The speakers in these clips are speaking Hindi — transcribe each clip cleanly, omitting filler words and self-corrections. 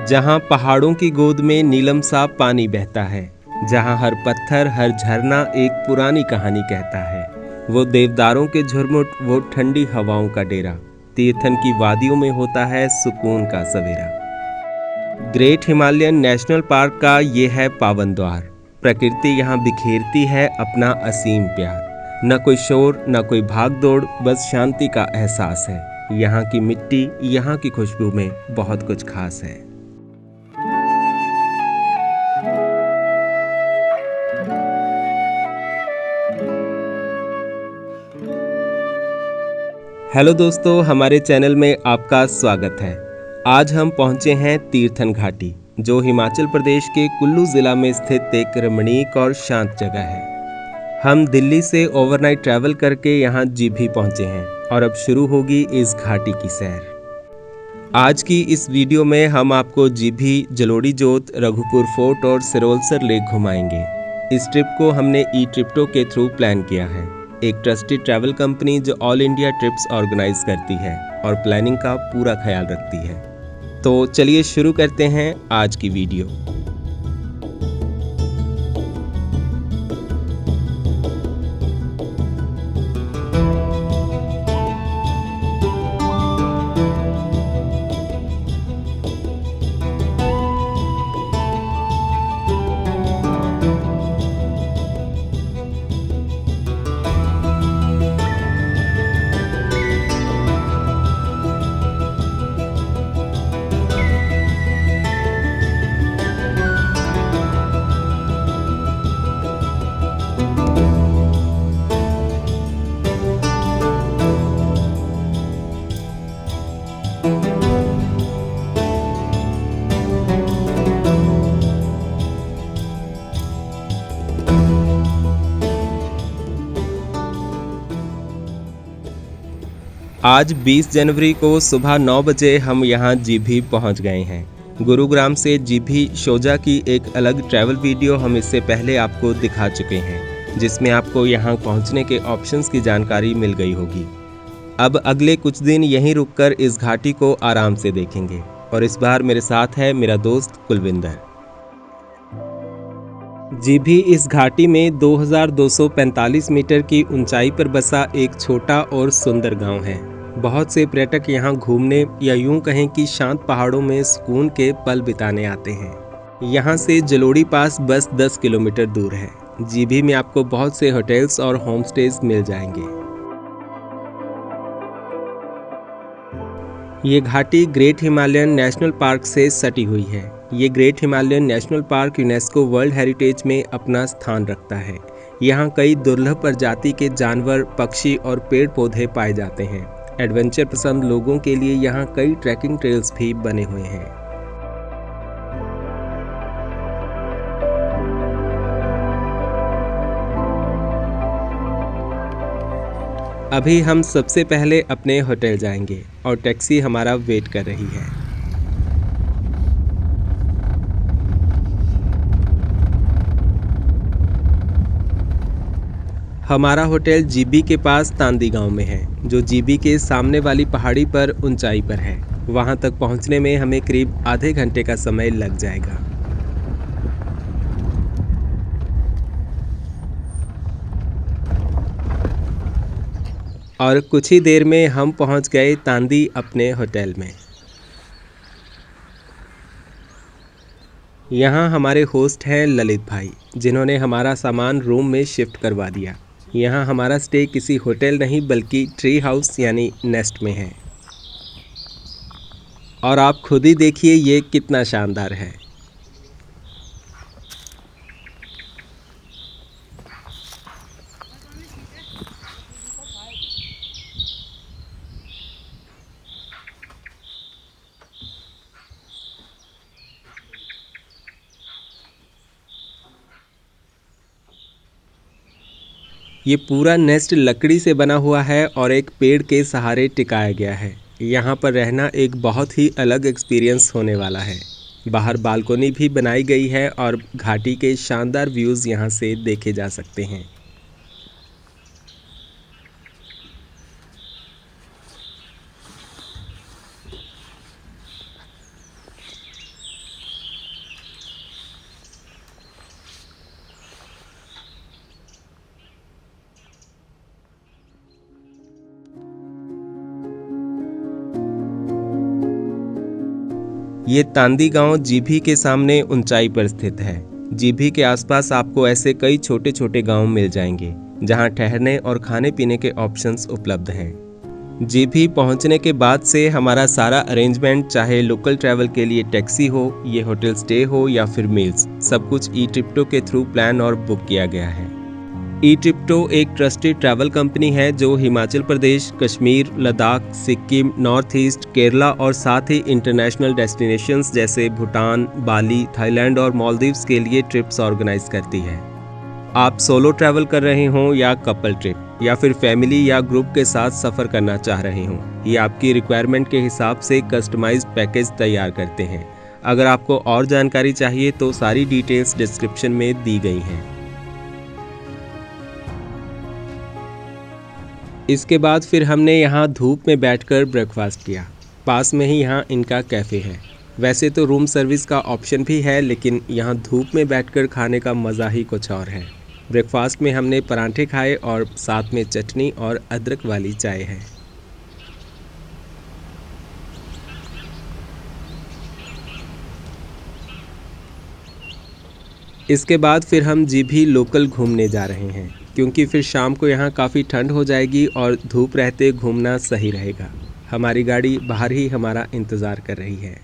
जहाँ पहाड़ों की गोद में नीलम सा पानी बहता है, जहाँ हर पत्थर हर झरना एक पुरानी कहानी कहता है। वो देवदारों के झुरमुट, वो ठंडी हवाओं का डेरा, तीर्थन की वादियों में होता है सुकून का सवेरा। ग्रेट हिमालयन नेशनल पार्क का ये है पावन द्वार। प्रकृति यहाँ बिखेरती है अपना असीम प्यार। न कोई शोर न कोई भाग दौड़, बस शांति का एहसास है। यहाँ की मिट्टी यहाँ की खुशबू में बहुत कुछ खास है। हेलो दोस्तों, हमारे चैनल में आपका स्वागत है। आज हम पहुंचे हैं तीर्थन घाटी, जो हिमाचल प्रदेश के कुल्लू ज़िला में स्थित एक रमणीक और शांत जगह है। हम दिल्ली से ओवरनाइट ट्रैवल करके यहाँ जीभी पहुंचे हैं और अब शुरू होगी इस घाटी की सैर। आज की इस वीडियो में हम आपको जीभी, जलोड़ी जोत, रघुपुर फोर्ट और सिरोलसर लेक घुमाएंगे। इस ट्रिप को हमने ई ट्रिप्टो के थ्रू प्लान किया है, एक ट्रस्टेड ट्रैवल कंपनी जो ऑल इंडिया ट्रिप्स ऑर्गेनाइज करती है और प्लानिंग का पूरा ख्याल रखती है। तो चलिए शुरू करते हैं आज की वीडियो। आज 20 जनवरी को सुबह 9 बजे हम यहाँ जीभी पहुँच गए हैं। गुरुग्राम से जीभी शोजा की एक अलग ट्रैवल वीडियो हम इससे पहले आपको दिखा चुके हैं, जिसमें आपको यहाँ पहुँचने के ऑप्शंस की जानकारी मिल गई होगी। अब अगले कुछ दिन यहीं रुककर इस घाटी को आराम से देखेंगे और इस बार मेरे साथ है मेरा दोस्त कुलविंदर। जीभी इस घाटी में 2245 मीटर की ऊंचाई पर बसा एक छोटा और सुंदर गांव है। बहुत से पर्यटक यहाँ घूमने या यूं कहें कि शांत पहाड़ों में सुकून के पल बिताने आते हैं। यहाँ से जलोड़ी पास बस 10 किलोमीटर दूर है। जीभी में आपको बहुत से होटल्स और होम स्टेज मिल जाएंगे। ये घाटी ग्रेट हिमालयन नेशनल पार्क से सटी हुई है। ये great Himalayan national park UNESCO world heritage में अपना स्थान रखता है। यहाँ कई दुर्लभ प्रजाति के जानवर, पक्षी और पेड़ पौधे पाए जाते हैं। एडवेंचर पसंद लोगों के लिए यहाँ कई ट्रैकिंग ट्रेल्स भी बने हुए हैं। अभी हम सबसे पहले अपने होटल जाएंगे और टैक्सी हमारा वेट कर रही है। हमारा होटल जीभी के पास तांदी गांव में है, जो जीभी के सामने वाली पहाड़ी पर ऊंचाई पर है। वहां तक पहुंचने में हमें करीब आधे घंटे का समय लग जाएगा। और कुछ ही देर में हम पहुंच गए तांदी अपने होटल में। यहाँ हमारे होस्ट हैं ललित भाई, जिन्होंने हमारा सामान रूम में शिफ्ट करवा दिया। यहाँ हमारा स्टे किसी होटल नहीं बल्कि ट्री हाउस यानी नेस्ट में है। और आप खुद ही देखिए ये कितना शानदार है। ये पूरा नेस्ट लकड़ी से बना हुआ है और एक पेड़ के सहारे टिकाया गया है। यहाँ पर रहना एक बहुत ही अलग एक्सपीरियंस होने वाला है। बाहर बालकोनी भी बनाई गई है और घाटी के शानदार व्यूज़ यहाँ से देखे जा सकते हैं। ये तांदी गांव जीभी के सामने ऊंचाई पर स्थित है। जीभी के आसपास आपको ऐसे कई छोटे छोटे गांव मिल जाएंगे जहां ठहरने और खाने पीने के ऑप्शंस उपलब्ध हैं। जीभी पहुंचने के बाद से हमारा सारा अरेंजमेंट, चाहे लोकल ट्रैवल के लिए टैक्सी हो, ये होटल स्टे हो या फिर मील्स, सब कुछ ई ट्रिप्टो के थ्रू प्लान और बुक किया गया है। ई ट्रिप्टो एक ट्रस्टेड ट्रैवल कंपनी है जो हिमाचल प्रदेश, कश्मीर, लद्दाख, सिक्किम, नॉर्थ ईस्ट, केरला और साथ ही इंटरनेशनल डेस्टिनेशंस जैसे भूटान, बाली, थाईलैंड और मालदीव्स के लिए ट्रिप्स ऑर्गेनाइज करती है। आप सोलो ट्रैवल कर रहे हों या कपल ट्रिप या फिर फैमिली या ग्रुप के साथ सफ़र करना चाह रहे हों, ये आपकी रिक्वायरमेंट के हिसाब से कस्टमाइज्ड पैकेज तैयार करते हैं। अगर आपको और जानकारी चाहिए तो सारी डिटेल्स डिस्क्रिप्शन में दी गई हैं। इसके बाद फिर हमने यहाँ धूप में बैठकर ब्रेकफास्ट किया। पास में ही यहाँ इनका कैफ़े है। वैसे तो रूम सर्विस का ऑप्शन भी है, लेकिन यहाँ धूप में बैठकर खाने का मज़ा ही कुछ और है। ब्रेकफास्ट में हमने पराठे खाए और साथ में चटनी और अदरक वाली चाय है। इसके बाद फिर हम जीभी लोकल घूमने जा रहे हैं, क्योंकि फिर शाम को यहाँ काफ़ी ठंड हो जाएगी और धूप रहते घूमना सही रहेगा। हमारी गाड़ी बाहर ही हमारा इंतज़ार कर रही है।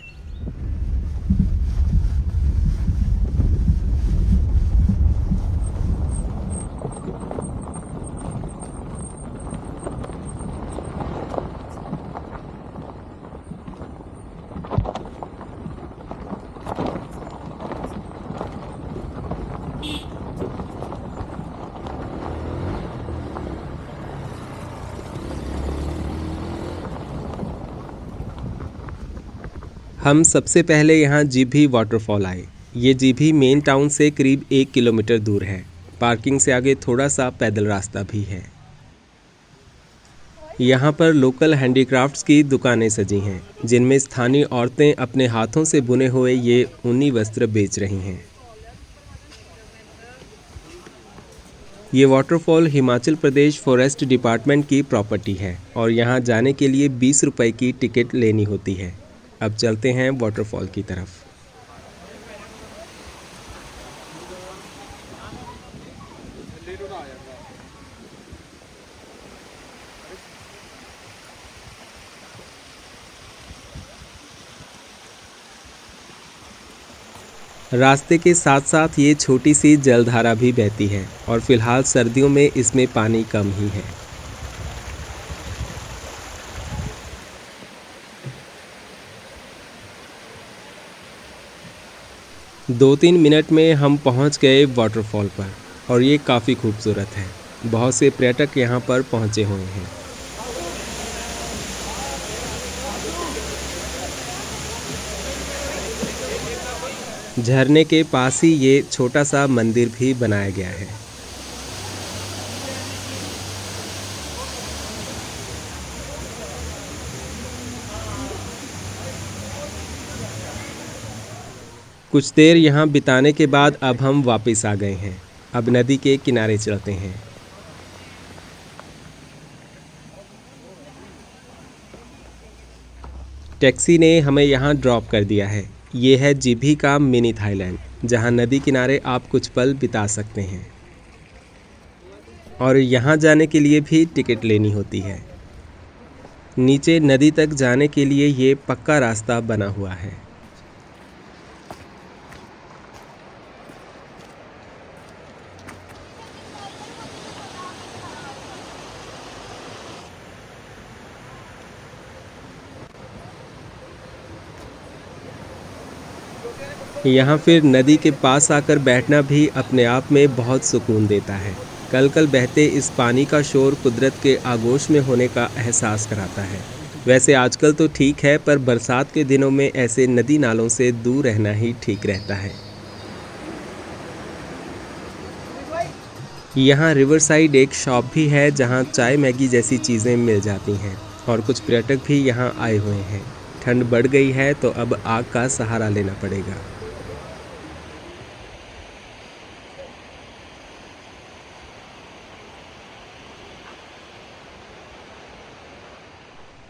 हम सबसे पहले यहाँ जीभी वाटरफॉल आए। ये जीभी मेन टाउन से करीब 1 किलोमीटर दूर है। पार्किंग से आगे थोड़ा सा पैदल रास्ता भी है। यहाँ पर लोकल हैंडीक्राफ्ट्स की दुकानें सजी हैं, जिनमें स्थानीय औरतें अपने हाथों से बुने हुए ये ऊनी वस्त्र बेच रही हैं। ये waterfall Himachal Pradesh forest department की प्रॉपर्टी है और यहाँ जाने के लिए 20 रुपए की टिकट लेनी होती है। अब चलते हैं वाटरफॉल की तरफ। रास्ते के साथ साथ ये छोटी सी जलधारा भी बहती है और फिलहाल सर्दियों में इसमें पानी कम ही है। दो तीन मिनट में हम पहुंच गए वाटरफॉल पर और ये काफ़ी खूबसूरत है। बहुत से पर्यटक यहाँ पर पहुँचे हुए हैं। झरने के पास ही ये छोटा सा मंदिर भी बनाया गया है। कुछ देर यहाँ बिताने के बाद अब हम वापस आ गए हैं। अब नदी के किनारे चलते हैं। टैक्सी ने हमें यहाँ ड्रॉप कर दिया है। ये है जीभी का मिनी थाईलैंड, जहाँ नदी किनारे आप कुछ पल बिता सकते हैं और यहाँ जाने के लिए भी टिकट लेनी होती है। नीचे नदी तक जाने के लिए ये पक्का रास्ता बना हुआ है। यहाँ फिर नदी के पास आकर बैठना भी अपने आप में बहुत सुकून देता है। कल कल बहते इस पानी का शोर कुदरत के आगोश में होने का एहसास कराता है। वैसे आजकल तो ठीक है, पर बरसात के दिनों में ऐसे नदी नालों से दूर रहना ही ठीक रहता है। यहाँ रिवर साइड एक शॉप भी है जहाँ चाय मैगी जैसी चीज़ें मिल जाती हैं और कुछ पर्यटक भी यहाँ आए हुए हैं। ठंड बढ़ गई है तो अब आग का सहारा लेना पड़ेगा।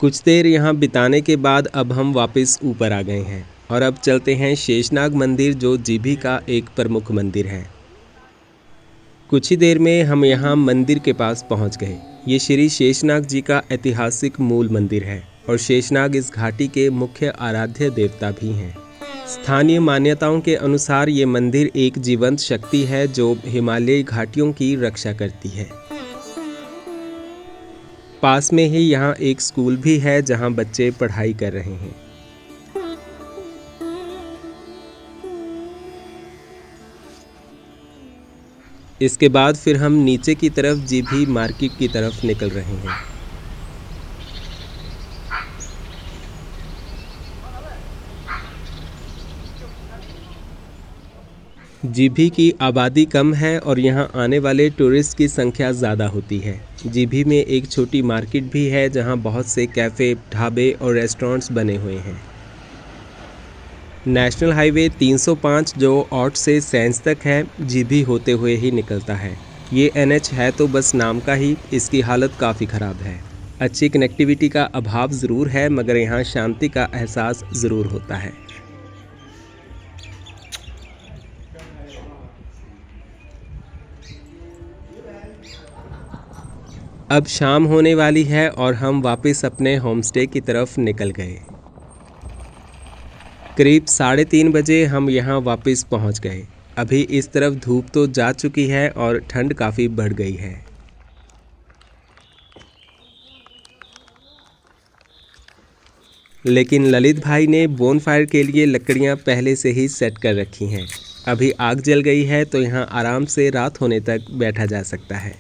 कुछ देर यहाँ बिताने के बाद अब हम वापस ऊपर आ गए हैं। और अब चलते हैं शेषनाग मंदिर, जो जीभी का एक प्रमुख मंदिर है। कुछ ही देर में हम यहाँ मंदिर के पास पहुँच गए। ये श्री शेषनाग जी का ऐतिहासिक मूल मंदिर है और शेषनाग इस घाटी के मुख्य आराध्य देवता भी हैं। स्थानीय मान्यताओं के अनुसार ये मंदिर एक जीवंत शक्ति है जो हिमालयी घाटियों की रक्षा करती है। पास में ही यहाँ एक स्कूल भी है जहाँ बच्चे पढ़ाई कर रहे हैं। इसके बाद फिर हम नीचे की तरफ जीभी मार्केट की तरफ निकल रहे हैं। जीभी की आबादी कम है और यहाँ आने वाले टूरिस्ट की संख्या ज़्यादा होती है। जीभी में एक छोटी मार्केट भी है जहाँ बहुत से कैफ़े, ढाबे और रेस्टोरेंट्स बने हुए हैं। नेशनल हाईवे 305 जो औट से सैंस तक है, जीभी होते हुए ही निकलता है। ये NH है तो बस नाम का ही, इसकी हालत काफ़ी ख़राब है। अच्छी कनेक्टिविटी का अभाव ज़रूर है, मगर यहाँ शांति का एहसास ज़रूर होता है। अब शाम होने वाली है और हम वापस अपने होमस्टे की तरफ निकल गए। करीब 3:30 बजे हम यहाँ वापस पहुँच गए। अभी इस तरफ धूप तो जा चुकी है और ठंड काफ़ी बढ़ गई है। लेकिन ललित भाई ने बोनफायर के लिए लकड़ियाँ पहले से ही सेट कर रखी हैं। अभी आग जल गई है तो यहाँ आराम से रात होने तक बैठा जा सकता है।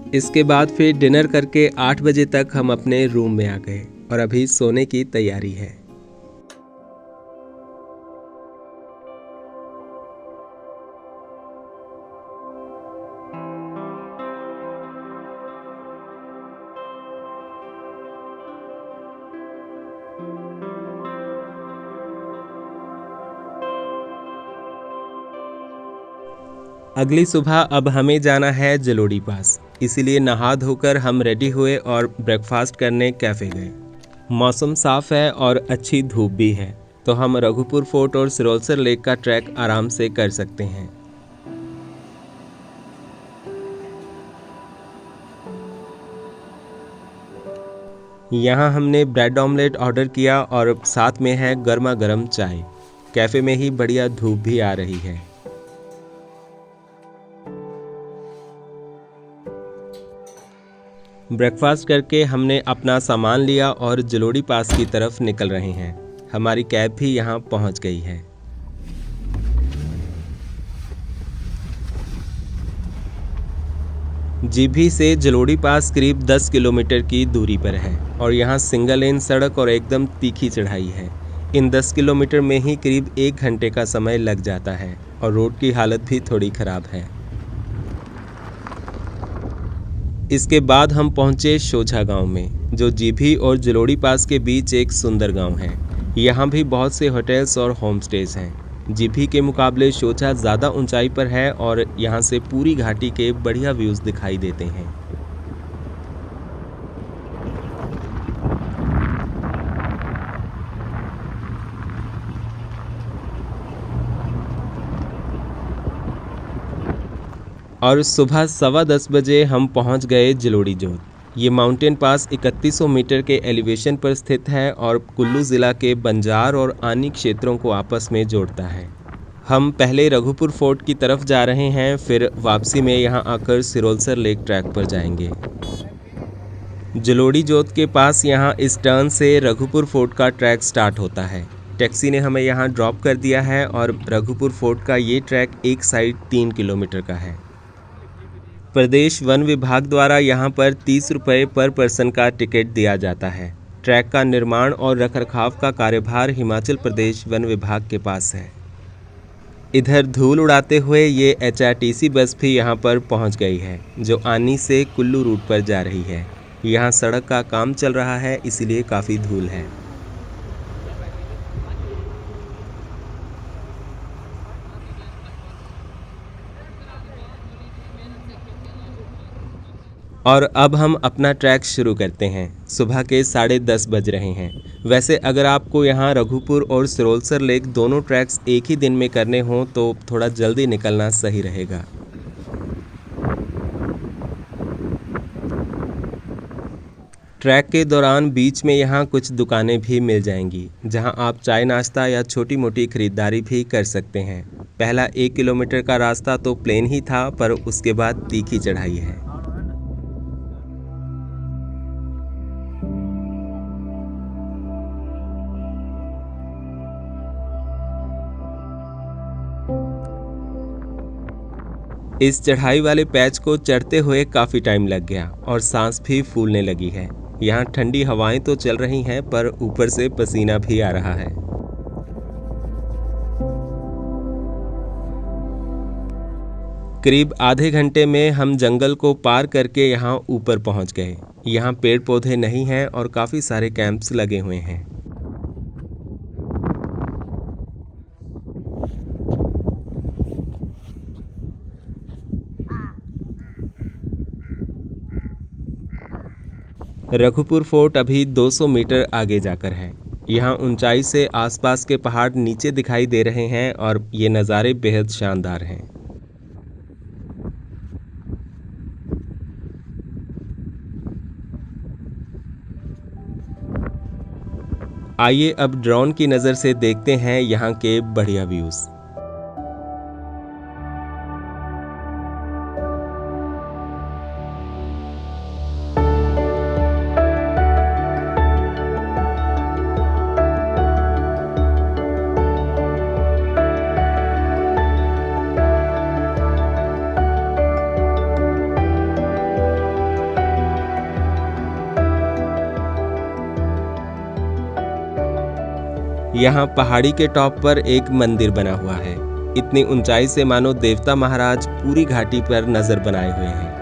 इसके बाद फिर डिनर करके 8 बजे तक हम अपने रूम में आ गए और अभी सोने की तैयारी है। अगली सुबह अब हमें जाना है जलोड़ी पास, इसीलिए नहा धोकर हम रेडी हुए और ब्रेकफास्ट करने कैफ़े गए। मौसम साफ़ है और अच्छी धूप भी है, तो हम रघुपुर फोर्ट और सिरोलसर लेक का ट्रैक आराम से कर सकते हैं। यहाँ हमने ब्रेड ऑमलेट ऑर्डर किया और साथ में है गर्मा गर्म चाय। कैफ़े में ही बढ़िया धूप भी आ रही है। ब्रेकफास्ट करके हमने अपना सामान लिया और जलोड़ी पास की तरफ निकल रहे हैं। हमारी कैब भी यहाँ पहुँच गई है। जीभी से जलोड़ी पास करीब 10 किलोमीटर की दूरी पर है और यहाँ सिंगल लेन सड़क और एकदम तीखी चढ़ाई है। इन 10 किलोमीटर में ही करीब 1 घंटे का समय लग जाता है और रोड की हालत भी थोड़ी ख़राब है। इसके बाद हम पहुँचे शोझा गांव में, जो जीभी और जलोड़ी पास के बीच एक सुंदर गांव है। यहाँ भी बहुत से होटल्स और होम स्टेज हैं। जीभी के मुकाबले शोझा ज़्यादा ऊंचाई पर है और यहाँ से पूरी घाटी के बढ़िया व्यूज़ दिखाई देते हैं। और सुबह 10:15 बजे हम पहुंच गए जलोड़ी जोत। ये माउंटेन पास 3100 मीटर के एलिवेशन पर स्थित है और कुल्लू ज़िला के बंजार और आनी क्षेत्रों को आपस में जोड़ता है। हम पहले रघुपुर फोर्ट की तरफ जा रहे हैं, फिर वापसी में यहाँ आकर सिरोलसर लेक ट्रैक पर जाएंगे। जलोड़ी जोत के पास यहाँ इस टर्न से रघुपुर फोर्ट का ट्रैक स्टार्ट होता है। टैक्सी ने हमें यहाँ ड्रॉप कर दिया है और रघुपुर फोर्ट का ये ट्रैक एक साइड 3 किलोमीटर का है। प्रदेश वन विभाग द्वारा यहाँ पर 30 रुपये पर पर्सन का टिकट दिया जाता है। ट्रैक का निर्माण और रखरखाव का कार्यभार हिमाचल प्रदेश वन विभाग के पास है। इधर धूल उड़ाते हुए ये HRTC बस भी यहाँ पर पहुँच गई है, जो आनी से कुल्लू रूट पर जा रही है। यहाँ सड़क का काम चल रहा है, इसीलिए काफ़ी धूल है। और अब हम अपना ट्रैक शुरू करते हैं। सुबह के 10:30 बज रहे हैं। वैसे अगर आपको यहाँ रघुपुर और सिरोलसर लेक दोनों ट्रैक्स एक ही दिन में करने हों तो थोड़ा जल्दी निकलना सही रहेगा। ट्रैक के दौरान बीच में यहाँ कुछ दुकानें भी मिल जाएंगी, जहाँ आप चाय नाश्ता या छोटी मोटी खरीदारी भी कर सकते हैं। पहला 1 किलोमीटर का रास्ता तो प्लेन ही था, पर उसके बाद तीखी चढ़ाई है। इस चढ़ाई वाले पैच को चढ़ते हुए काफ़ी टाइम लग गया और सांस भी फूलने लगी है। यहाँ ठंडी हवाएं तो चल रही हैं, पर ऊपर से पसीना भी आ रहा है। करीब आधे घंटे में हम जंगल को पार करके यहाँ ऊपर पहुँच गए। यहाँ पेड़ पौधे नहीं हैं और काफ़ी सारे कैंप्स लगे हुए हैं। रघुपुर फोर्ट अभी 200 मीटर आगे जाकर है। यहाँ ऊंचाई से आसपास के पहाड़ नीचे दिखाई दे रहे हैं और ये नज़ारे बेहद शानदार हैं। आइए अब ड्रोन की नज़र से देखते हैं यहाँ के बढ़िया व्यूज़। यहाँ पहाड़ी के टॉप पर एक मंदिर बना हुआ है। इतनी ऊंचाई से मानो देवता महाराज पूरी घाटी पर नजर बनाए हुए हैं।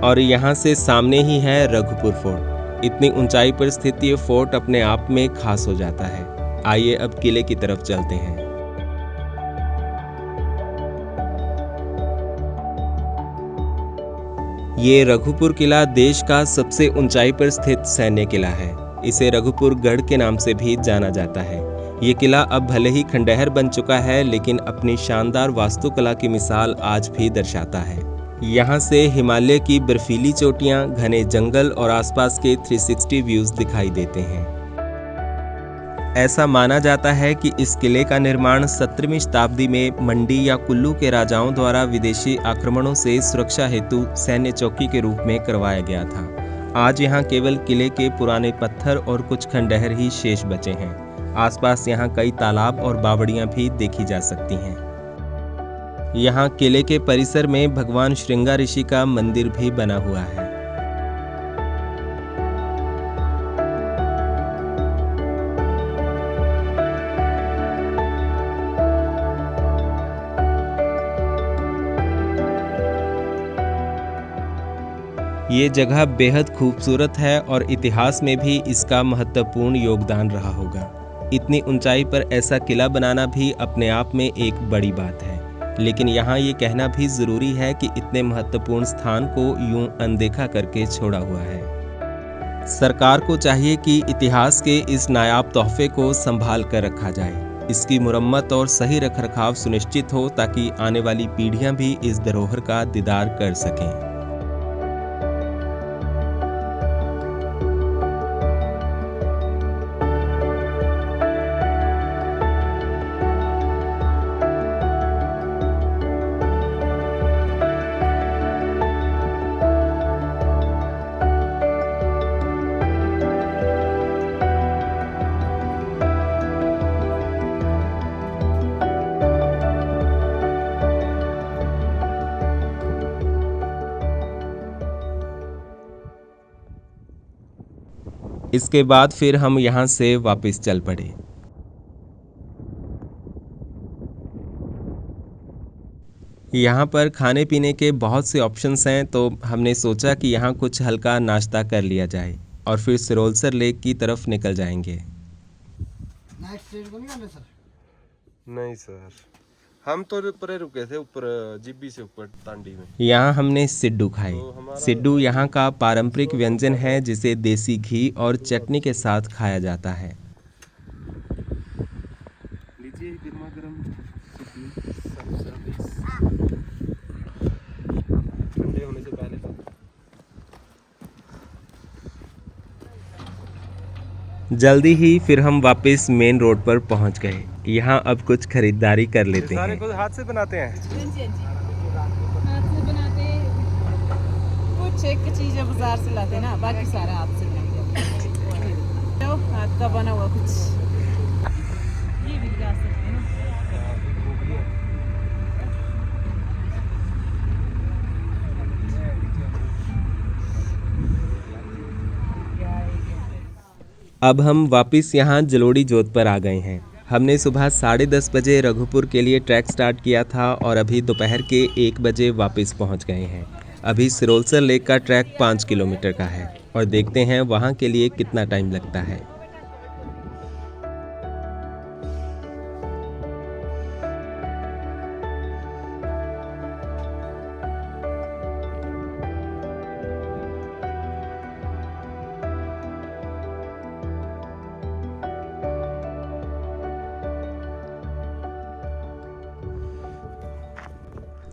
और यहाँ से सामने ही है रघुपुर फोर्ट। इतनी ऊंचाई पर स्थित ये फोर्ट अपने आप में खास हो जाता है। आइए अब किले की तरफ चलते हैं। ये रघुपुर किला देश का सबसे ऊंचाई पर स्थित सैन्य किला है। इसे रघुपुर गढ़ के नाम से भी जाना जाता है। ये किला अब भले ही खंडहर बन चुका है, लेकिन अपनी शानदार वास्तुकला की मिसाल आज भी दर्शाता है। यहाँ से हिमालय की बर्फीली चोटियाँ, घने जंगल और आसपास के 360 व्यूज दिखाई देते हैं। ऐसा माना जाता है कि इस किले का निर्माण 17वीं शताब्दी में मंडी या कुल्लू के राजाओं द्वारा विदेशी आक्रमणों से सुरक्षा हेतु सैन्य चौकी के रूप में करवाया गया था। आज यहाँ केवल किले के पुराने पत्थर और कुछ खंडहर ही शेष बचे हैं। आसपास यहाँ कई तालाब और बावड़ियाँ भी देखी जा सकती हैं। यहाँ किले के परिसर में भगवान श्रृंगा ऋषि का मंदिर भी बना हुआ है। ये जगह बेहद खूबसूरत है और इतिहास में भी इसका महत्वपूर्ण योगदान रहा होगा। इतनी ऊंचाई पर ऐसा किला बनाना भी अपने आप में एक बड़ी बात है, लेकिन यहाँ ये कहना भी ज़रूरी है कि इतने महत्वपूर्ण स्थान को यूं अनदेखा करके छोड़ा हुआ है। सरकार को चाहिए कि इतिहास के इस नायाब तोहफे को संभाल कर रखा जाए। इसकी मुरम्मत और सही रखरखाव सुनिश्चित हो, ताकि आने वाली पीढ़ियाँ भी इस धरोहर का दीदार कर सकें। इसके बाद फिर हम यहाँ से वापस चल पड़े। यहाँ पर खाने पीने के बहुत से ऑप्शंस हैं, तो हमने सोचा कि यहाँ कुछ हल्का नाश्ता कर लिया जाए और फिर सिरोलसर लेक की तरफ निकल जाएंगे। नहीं सर, हम तो ऊपर रुके थे, ऊपर जीबी से ऊपर तांडी में। यहाँ हमने सिड्डू खाए। तो हमारा सिड्डू यहाँ का पारंपरिक व्यंजन है जिसे देसी घी और चटनी के साथ खाया जाता है। लीजिए गर्मा गर्म ठंडे होने से पहले तो। जल्दी ही फिर हम वापस मेन रोड पर पहुँच गए। यहाँ अब कुछ खरीदारी कर लेते सारे हैं। कुछ हाथ से बनाते हैं। हाथ से बनाते, कुछ एक चीज़ बाजार से लाते ना, बाकी सारा हाथ से बनाते। तो हाथ का बना हुआ कुछ ये भी ला सकते हैं ना। अब हम वापस यहाँ जलोड़ी जोत पर आ गए हैं। हमने सुबह 10:30 बजे रघुपुर के लिए ट्रैक स्टार्ट किया था और अभी दोपहर के 1 बजे वापस पहुँच गए हैं। अभी सिरोलसर लेक का ट्रैक 5 किलोमीटर का है और देखते हैं वहाँ के लिए कितना टाइम लगता है।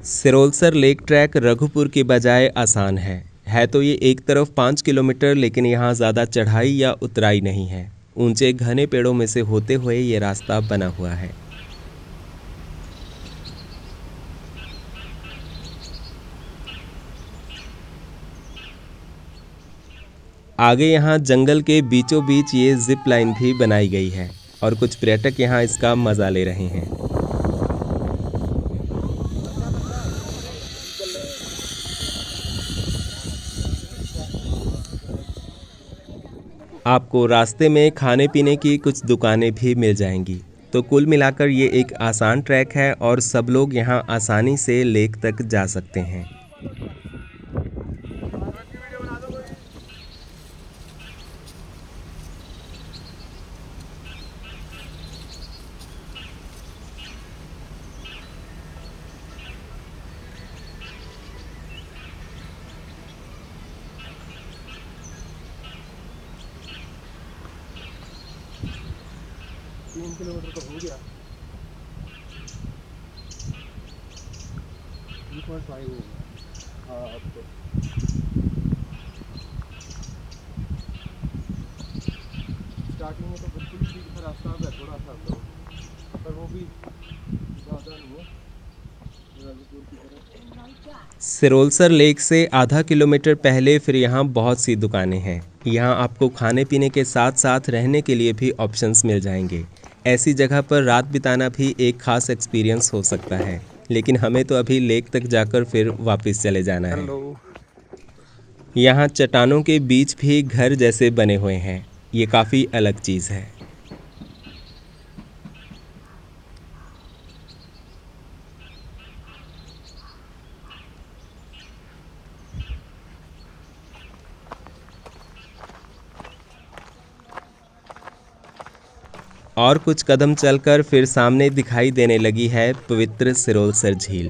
सिरोलसर लेक ट्रैक रघुपुर के बजाय आसान है तो ये एक तरफ 5 किलोमीटर, लेकिन यहाँ ज़्यादा चढ़ाई या उतराई नहीं है। ऊंचे घने पेड़ों में से होते हुए ये रास्ता बना हुआ है। आगे यहाँ जंगल के बीचों बीच ये जिप लाइन भी बनाई गई है और कुछ पर्यटक यहाँ इसका मज़ा ले रहे हैं। आपको रास्ते में खाने पीने की कुछ दुकानें भी मिल जाएंगी। तो कुल मिलाकर ये एक आसान ट्रैक है और सब लोग यहाँ आसानी से लेक तक जा सकते हैं। किलोमीटर तो हो गया। 3.5 हो गया। हाँ अब तो स्टार्टिंग में तो बिल्कुल ही सीधा रास्ता है, थोड़ा सा तो, पर वो भी ज़्यादा नहीं है। सिरोलसर लेक से आधा किलोमीटर पहले फिर यहाँ बहुत सी दुकानें हैं। यहाँ आपको खाने पीने के साथ साथ रहने के लिए भी ऑप्शंस मिल जाएंगे। ऐसी जगह पर रात बिताना भी एक खास एक्सपीरियंस हो सकता है, लेकिन हमें तो अभी लेक तक जाकर फिर वापस चले जाना है। यहाँ चट्टानों के बीच भी घर जैसे बने हुए हैं। ये काफ़ी अलग चीज़ है। और कुछ कदम चलकर फिर सामने दिखाई देने लगी है पवित्र सिरोलसर झील।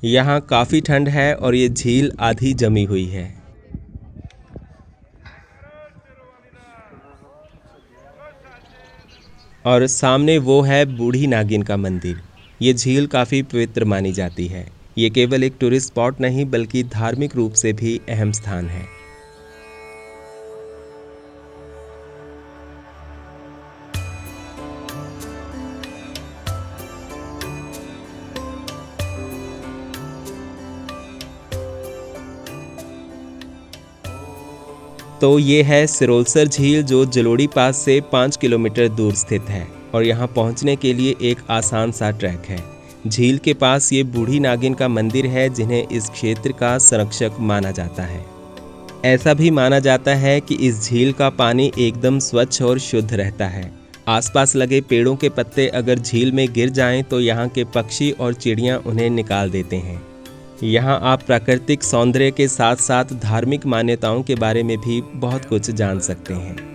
यहाँ काफ़ी ठंड है और ये झील आधी जमी हुई है। और सामने वो है बूढ़ी नागिन का मंदिर। ये झील काफ़ी पवित्र मानी जाती है। ये केवल एक टूरिस्ट स्पॉट नहीं बल्कि धार्मिक रूप से भी अहम स्थान है। तो ये है सिरोलसर झील जो जलोड़ी पास से 5 किलोमीटर दूर स्थित है और यहाँ पहुँचने के लिए एक आसान सा ट्रैक है। झील के पास ये बूढ़ी नागिन का मंदिर है जिन्हें इस क्षेत्र का संरक्षक माना जाता है। ऐसा भी माना जाता है कि इस झील का पानी एकदम स्वच्छ और शुद्ध रहता है। आसपास लगे पेड़ों के पत्ते अगर झील में गिर जाएं तो यहाँ के पक्षी और चिड़ियाँ उन्हें निकाल देते हैं। यहाँ आप प्राकृतिक सौंदर्य के साथ साथ धार्मिक मान्यताओं के बारे में भी बहुत कुछ जान सकते हैं।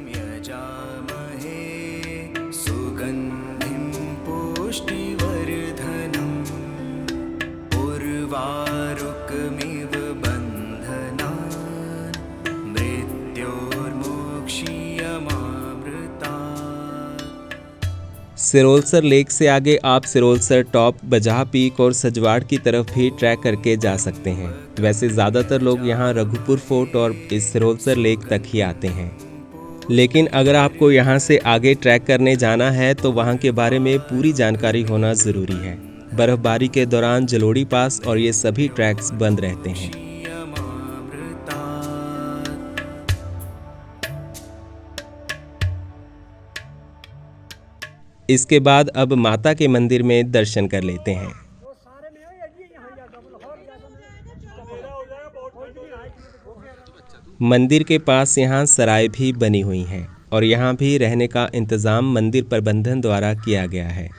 सिरोलसर लेक से आगे आप सिरोलसर टॉप, बजाह पीक और सजवाड़ की तरफ भी ट्रैक करके जा सकते हैं। वैसे ज़्यादातर लोग यहाँ रघुपुर फोर्ट और इस सिरोलसर लेक तक ही आते हैं, लेकिन अगर आपको यहाँ से आगे ट्रैक करने जाना है तो वहाँ के बारे में पूरी जानकारी होना ज़रूरी है। बर्फबारी के दौरान जलोड़ी पास और ये सभी ट्रैक्स बंद रहते हैं। इसके बाद अब माता के मंदिर में दर्शन कर लेते हैं। मंदिर के पास यहाँ सराय भी बनी हुई हैं और यहाँ भी रहने का इंतज़ाम मंदिर प्रबंधन द्वारा किया गया है।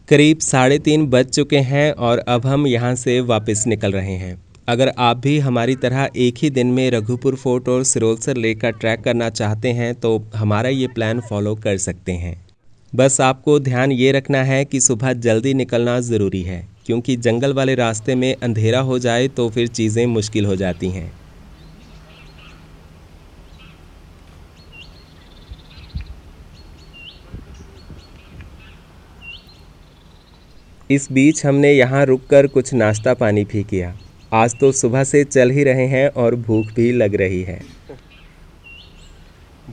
करीब 3:30 बज चुके हैं और अब हम यहाँ से वापस निकल रहे हैं। अगर आप भी हमारी तरह एक ही दिन में रघुपुर फोर्ट और सिरोलसर लेक का ट्रैक करना चाहते हैं तो हमारा ये प्लान फॉलो कर सकते हैं। बस आपको ध्यान ये रखना है कि सुबह जल्दी निकलना ज़रूरी है, क्योंकि जंगल वाले रास्ते में अंधेरा हो जाए तो फिर चीज़ें मुश्किल हो जाती हैं। इस बीच हमने यहाँ रुककर कुछ नाश्ता पानी भी किया। आज तो सुबह से चल ही रहे हैं और भूख भी लग रही है।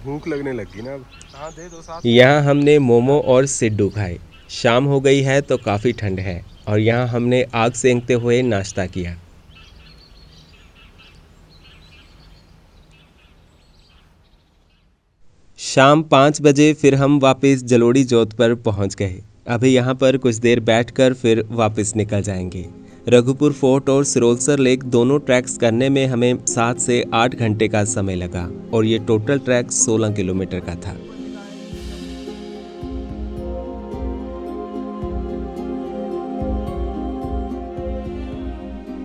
भूख लगने लगी ना अब। हाँ, दे दो साथ। यहाँ हमने मोमो और सिड्डू खाए। शाम हो गई है तो काफ़ी ठंड है और यहाँ हमने आग सेंकते हुए नाश्ता किया। शाम 5 बजे फिर हम वापस जलोड़ी जोत पर पहुँच गए। अभी यहाँ पर कुछ देर बैठकर फिर वापस निकल जाएंगे। रघुपुर फोर्ट और सिरोलसर लेक दोनों ट्रैक्स करने में हमें 7 से 8 घंटे का समय लगा और ये टोटल ट्रैक 16 किलोमीटर का था।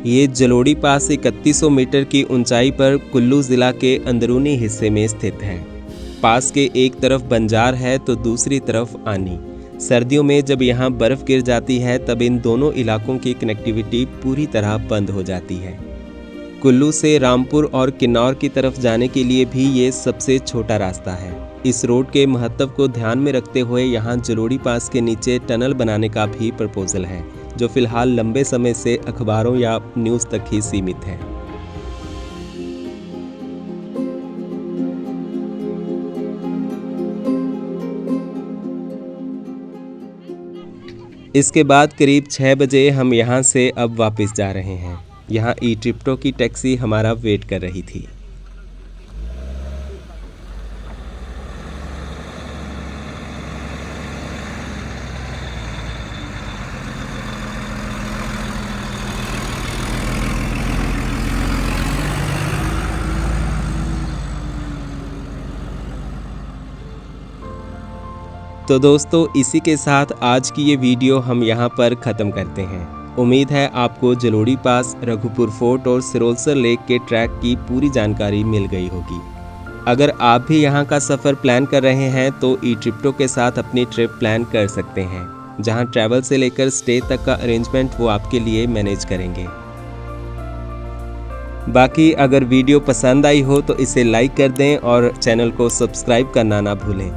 ये जलोड़ी पास 3100 मीटर की ऊंचाई पर कुल्लू जिला के अंदरूनी हिस्से में स्थित है। पास के एक तरफ बंजार है तो दूसरी तरफ आनी। सर्दियों में जब यहाँ बर्फ़ गिर जाती है तब इन दोनों इलाकों की कनेक्टिविटी पूरी तरह बंद हो जाती है। कुल्लू से रामपुर और किन्नौर की तरफ जाने के लिए भी ये सबसे छोटा रास्ता है। इस रोड के महत्व को ध्यान में रखते हुए यहाँ जलोड़ी पास के नीचे टनल बनाने का भी प्रपोजल है, जो फिलहाल लंबे समय से अखबारों या न्यूज़ तक ही सीमित है। इसके बाद करीब 6 बजे हम यहाँ से अब वापस जा रहे हैं। यहाँ ई ट्रिप्टो की टैक्सी हमारा वेट कर रही थी। तो दोस्तों, इसी के साथ आज की ये वीडियो हम यहाँ पर ख़त्म करते हैं। उम्मीद है आपको जलोड़ी पास, रघुपुर फोर्ट और सिरोलसर लेक के ट्रैक की पूरी जानकारी मिल गई होगी। अगर आप भी यहाँ का सफ़र प्लान कर रहे हैं तो ई ट्रिप्टो के साथ अपनी ट्रिप प्लान कर सकते हैं, जहाँ ट्रैवल से लेकर स्टे तक का अरेंजमेंट वो आपके लिए मैनेज करेंगे। बाकी अगर वीडियो पसंद आई हो तो इसे लाइक कर दें और चैनल को सब्सक्राइब करना ना भूलें।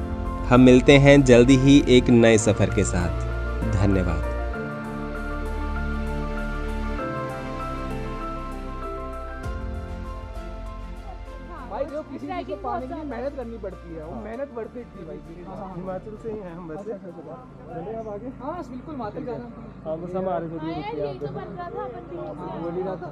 हम मिलते हैं जल्दी ही एक नए सफ़र के साथ। धन्यवाद। भाई जो किसी पाने के लिए मेहनत करनी पड़ती है, वो मेहनत वर्थ इट थी भाई। हिमाचल से ही हैं हम वैसे। चले अब आगे। हाँ बिल्कुल हिमाचल जाना। हाँ बस हम आ रहे थे यही तो बन रहा था अपन भी बोल ही रहा था।